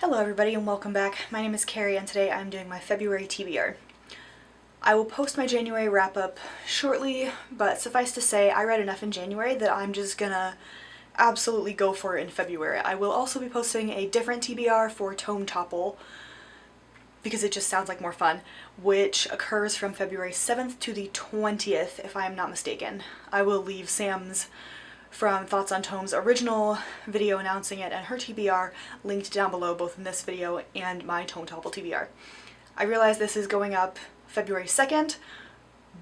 Hello everybody and welcome back. My name is Kari and today I'm doing my February TBR. I will post my January wrap-up shortly, but suffice to say I read enough in January that I'm just gonna absolutely go for it in February. I will also be posting a different TBR for Tome Topple because it just sounds like more fun, which occurs from February 7th to the 20th if I am not mistaken. I will leave Sam's from Thoughts on Tome's original video announcing it and her TBR linked down below, both in this video and my Tome Topple TBR. I realize this is going up February 2nd,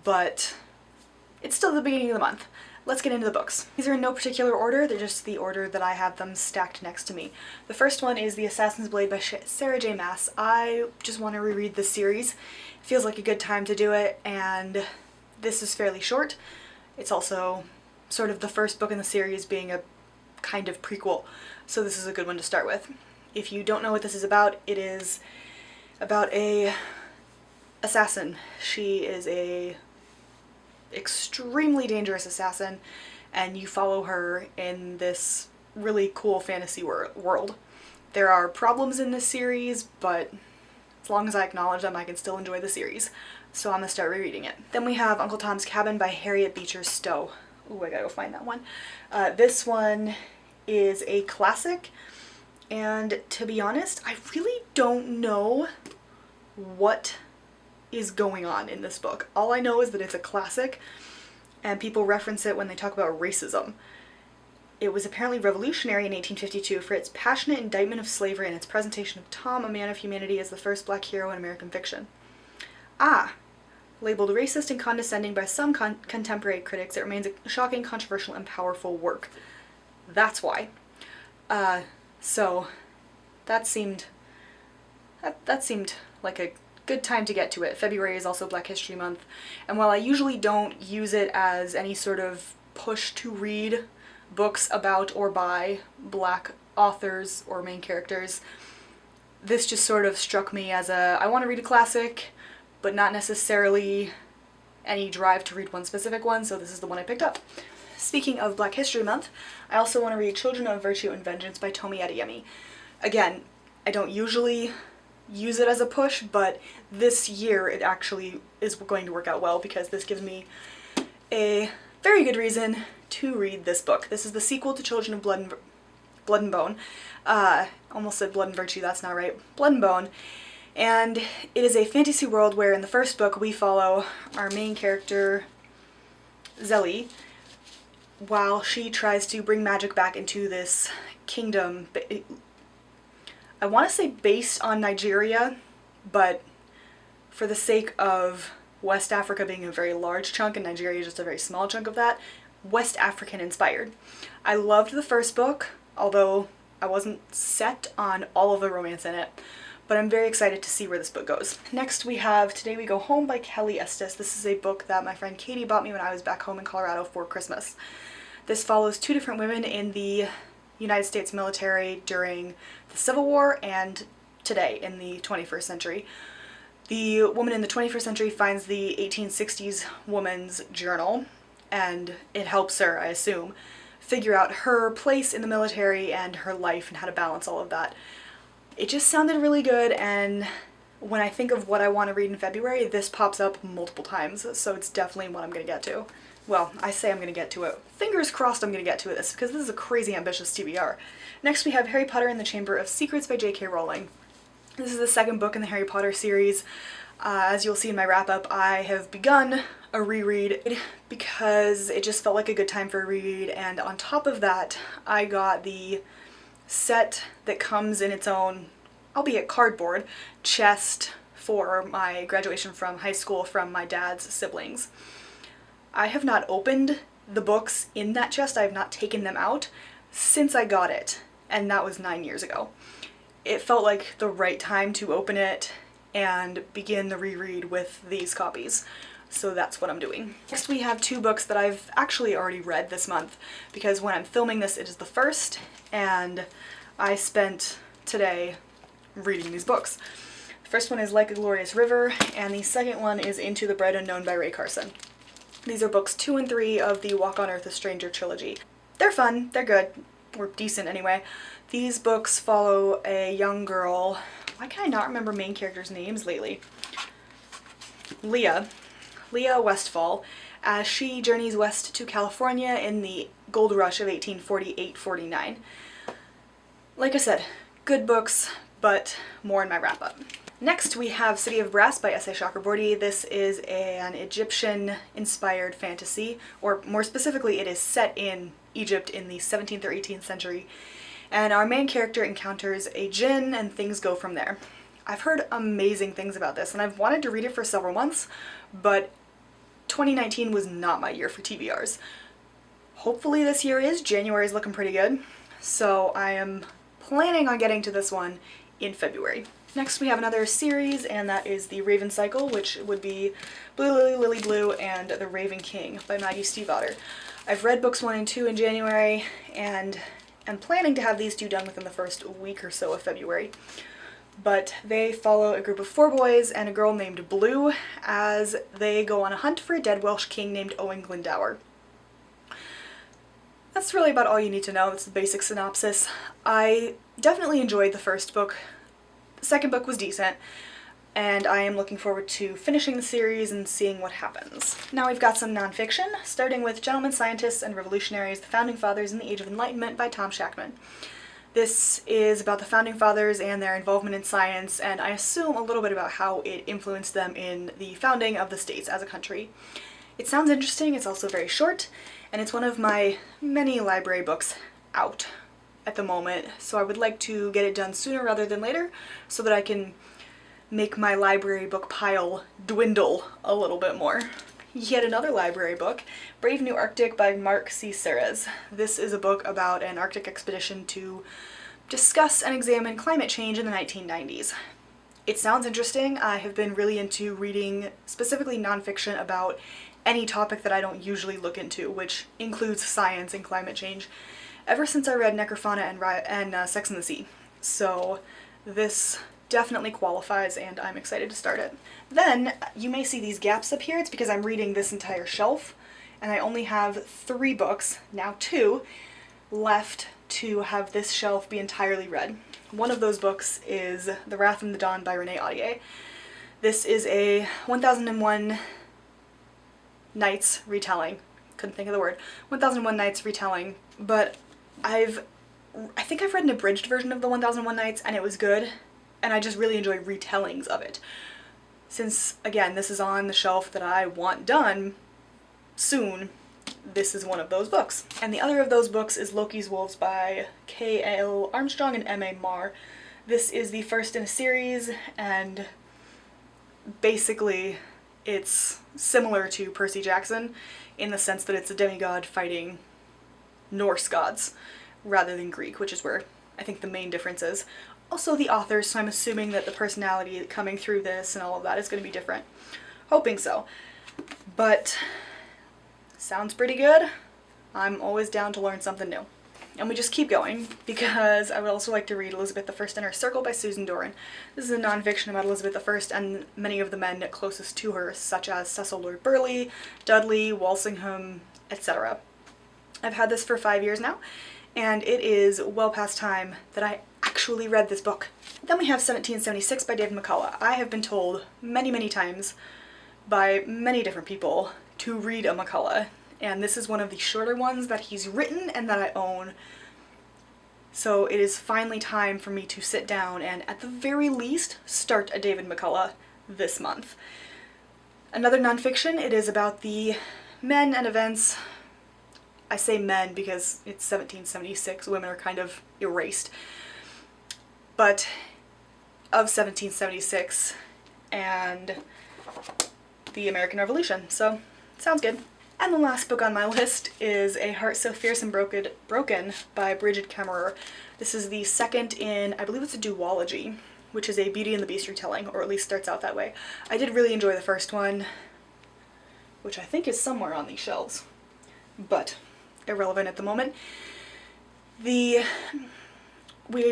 but it's still the beginning of the month. Let's get into the books. These are in no particular order, they're just the order that I have them stacked next to me. The first one is The Assassin's Blade by Sarah J. Maas. I just want to reread this series. It feels like a good time to do it, and this is fairly short. It's also sort of the first book in the series being a kind of prequel, so this is a good one to start with. If you don't know what this is about, it is about a assassin. She is a extremely dangerous assassin, and you follow her in this really cool fantasy world. There are problems in this series, but as long as I acknowledge them, I can still enjoy the series, so I'm gonna start rereading it. Then we have Uncle Tom's Cabin by Harriet Beecher Stowe. Ooh, I gotta go find that one. This one is a classic, and to be honest, I really don't know what is going on in this book. All I know is that it's a classic, and people reference it when they talk about racism. It was apparently revolutionary in 1852 for its passionate indictment of slavery and its presentation of Tom, a man of humanity, as the first black hero in American fiction. Labeled racist and condescending by some contemporary critics, it remains a shocking, controversial, and powerful work. That's why. So that seemed like a good time to get to it. February is also Black History Month, and while I usually don't use it as any sort of push to read books about or by Black authors or main characters, this just sort of struck me as I want to read a classic, but not necessarily any drive to read one specific one, so this is the one I picked up. Speaking of Black History Month, I also want to read Children of Virtue and Vengeance by Tomi Adeyemi. Again, I don't usually use it as a push, but this year it actually is going to work out well because this gives me a very good reason to read this book. This is the sequel to Children of Blood and Bone. Almost said Blood and Virtue, that's not right. Blood and Bone. And it is a fantasy world where in the first book we follow our main character, Zelly, while she tries to bring magic back into this kingdom. I want to say based on Nigeria, but for the sake of West Africa being a very large chunk and Nigeria just a very small chunk of that, West African inspired. I loved the first book, although I wasn't set on all of the romance in it. But I'm very excited to see where this book goes. Next we have Today We Go Home by Kelly Estes. This is a book that my friend Katie bought me when I was back home in Colorado for Christmas. This follows two different women in the United States military during the Civil War and today in the 21st century. The woman in the 21st century finds the 1860s woman's journal, and it helps her, I assume, figure out her place in the military and her life and how to balance all of that. It just sounded really good, and when I think of what I want to read in February, this pops up multiple times, so it's definitely what I'm going to get to. Well, I say I'm going to get to it. Fingers crossed I'm going to get to this, because this is a crazy ambitious TBR. Next we have Harry Potter and the Chamber of Secrets by J.K. Rowling. This is the second book in the Harry Potter series. As you'll see in my wrap-up, I have begun a reread because it just felt like a good time for a reread, and on top of that, I got the set that comes in its own, albeit cardboard, chest for my graduation from high school from my dad's siblings. I have not opened the books in that chest, I have not taken them out since I got it, and that was 9 years ago. It felt like the right time to open it and begin the reread with these copies. So that's what I'm doing. Next we have two books that I've actually already read this month, because when I'm filming this it is the first, and I spent today reading these books. The first one is Like a Glorious River, and the second one is Into the Bright Unknown by Ray Carson. These are books 2 and 3 of the Walk on Earth a Stranger trilogy. They're fun, they're good, or decent anyway. These books follow a young girl. Why can I not remember main characters' names lately? Leah Westfall, as she journeys west to California in the gold rush of 1848-49. Like I said, good books, but more in my wrap-up. Next we have City of Brass by S.A. Chakraborty. This is an Egyptian-inspired fantasy, or more specifically it is set in Egypt in the 17th or 18th century, and our main character encounters a djinn and things go from there. I've heard amazing things about this and I've wanted to read it for several months, but 2019 was not my year for TBRs. Hopefully this year is. January is looking pretty good, so I am planning on getting to this one in February. Next we have another series, and that is The Raven Cycle, which would be Blue Lily, Lily Blue, and The Raven King by Maggie Stiefvater. I've read books 1 and 2 in January, and am planning to have these 2 done within the first week or so of February. But they follow a group of 4 boys and a girl named Blue as they go on a hunt for a dead Welsh king named Owen Glendower. That's really about all you need to know. That's the basic synopsis. I definitely enjoyed the first book. The second book was decent, and I am looking forward to finishing the series and seeing what happens. Now we've got some nonfiction, starting with Gentlemen Scientists and Revolutionaries, The Founding Fathers in the Age of Enlightenment by Tom Shackman. This is about the Founding Fathers and their involvement in science, and I assume a little bit about how it influenced them in the founding of the States as a country. It sounds interesting, it's also very short, and it's one of my many library books out at the moment, so I would like to get it done sooner rather than later so that I can make my library book pile dwindle a little bit more. Yet another library book, Brave New Arctic by Mark C. Serres. This is a book about an Arctic expedition to discuss and examine climate change in the 1990s. It sounds interesting. I have been really into reading specifically nonfiction about any topic that I don't usually look into, which includes science and climate change, ever since I read Necrofauna and Sex and the Sea. So this definitely qualifies, and I'm excited to start it. Then you may see these gaps up here. It's because I'm reading this entire shelf, and I only have 3 books, now 2, left to have this shelf be entirely read. One of those books is The Wrath and the Dawn by Renee Audier. This is a 1001 Nights retelling. Couldn't think of the word. 1001 Nights retelling, but I think I've read an abridged version of the 1001 Nights and it was good, and I just really enjoy retellings of it. Since, again, this is on the shelf that I want done soon, this is one of those books. And the other of those books is Loki's Wolves by K.L. Armstrong and M.A. Marr. This is the first in a series, and basically it's similar to Percy Jackson in the sense that it's a demigod fighting Norse gods rather than Greek, which is where I think the main difference is. Also the authors, so I'm assuming that the personality coming through this and all of that is going to be different. Hoping so. But sounds pretty good. I'm always down to learn something new. And we just keep going, because I would also like to read Elizabeth I Inner Circle by Susan Doran. This is a nonfiction about Elizabeth I and many of the men closest to her, such as Cecil Lord Burleigh, Dudley, Walsingham, etc. I've had this for 5 years now, and it is well past time that I actually read this book. Then we have 1776 by David McCullough. I have been told many, many times by many different people to read a McCullough, and this is one of the shorter ones that he's written and that I own. So it is finally time for me to sit down and, at the very least, start a David McCullough this month. Another nonfiction, it is about the men and events. I say men because it's 1776, women are kind of erased. But of 1776 and the American Revolution, so sounds good. And the last book on my list is A Heart So Fierce and Broken by Bridget Kemmerer. This is the second in, I believe it's a duology, which is a Beauty and the Beast retelling, or at least starts out that way. I did really enjoy the first one, which I think is somewhere on these shelves, but irrelevant at the moment. We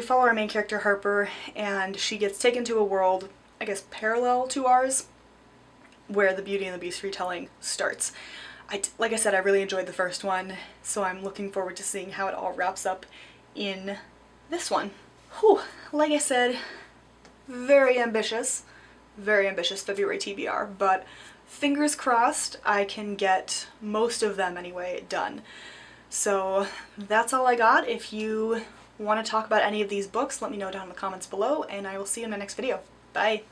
follow our main character Harper, and she gets taken to a world, I guess parallel to ours, where the Beauty and the Beast retelling starts. Like I said, I really enjoyed the first one, so I'm looking forward to seeing how it all wraps up in this one. Whew, like I said, very ambitious February TBR, but fingers crossed I can get most of them anyway done. So that's all I got. If you want to talk about any of these books, let me know down in the comments below, and I will see you in my next video. Bye!